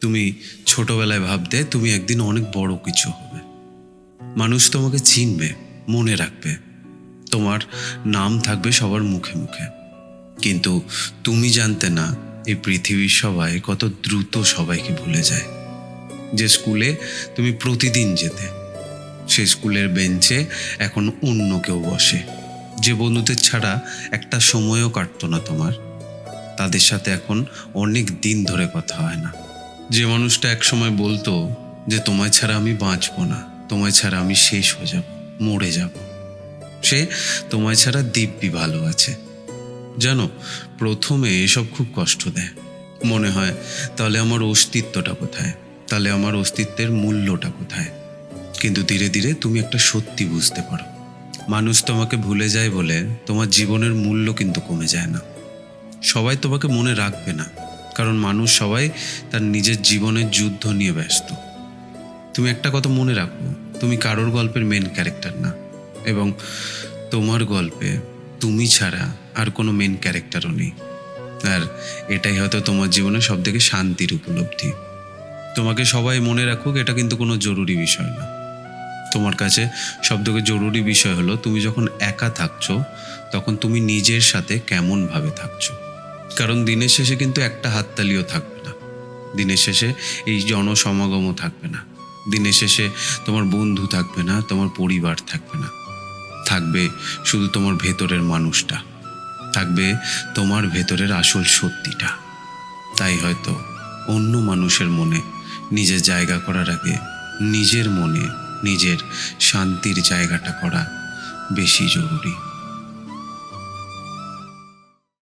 তুমি ছোটবেলায় ভাবতে তুমি একদিন অনেক বড় কিছু হবে, মানুষ তোমাকে চিনবে, মনে রাখবে, তোমার নাম থাকবে সবার মুখে মুখে। কিন্তু তুমি জানতে না, এই পৃথিবীর সবাই কত দ্রুত সবাইকে ভুলে যায়। যে স্কুলে তুমি প্রতিদিন যেতে, সে স্কুলের বেঞ্চে এখন অন্য কেউ বসে। যে বন্ধুদের ছাড়া একটা সময়ও কাটতো না তোমার, তাদের সাথে এখন অনেক দিন ধরে কথা হয় না। যে মানুষটা একসময় বলতো যে তোমায় ছাড়া আমি বাঁচবো না, তোমায় ছাড়া আমি শেষ হয়ে যাব, মরে যাব, সে তোমায় ছাড়া দিব্যি ভালো আছে। জানো, প্রথমে এসব খুব কষ্ট দেয়। মনে হয় তাহলে আমার অস্তিত্বটা কোথায়, তাহলে আমার অস্তিত্বের মূল্যটা কোথায়। কিন্তু ধীরে ধীরে তুমি একটা সত্যি বুঝতে পারো, মানুষ তোমাকে ভুলে যায় বলে তোমার জীবনের মূল্য কিন্তু কমে যায় না। সবাই তোমাকে মনে রাখবে না, কারণ মানুষ সবাই তার নিজের জীবনের যুদ্ধ নিয়ে ব্যস্ত। তুমি একটা কথা মনে রাখো, তুমি কারোর গল্পের মেন ক্যারেক্টার না, এবং তোমার গল্পে তুমি ছাড়া আর কোনো মেন ক্যারেক্টারও নেই। আর এটাই হয়তো তোমার জীবনে সবথেকে শান্তির উপলব্ধি। তোমাকে সবাই মনে রাখুক, এটা কিন্তু কোনো জরুরি বিষয় না। তোমার কাছে সবথেকে জরুরি বিষয় হলো তুমি যখন একা থাকছো, তখন তুমি নিজের সাথে কেমনভাবে থাকছো। কারণ দিনের শেষে কিন্তু একটা হাততালিও থাকবে না, দিনের শেষে এই জনসমাগমও থাকবে না, দিনের শেষে তোমার বন্ধু থাকবে না, তোমার পরিবার থাকবে না। থাকবে শুধু তোমার ভেতরের মানুষটা, থাকবে তোমার ভেতরের আসল সত্যিটা। তাই হয়তো অন্য মানুষের মনে নিজের জায়গা করার আগে নিজের মনে নিজের শান্তির জায়গাটা করা বেশি জরুরি।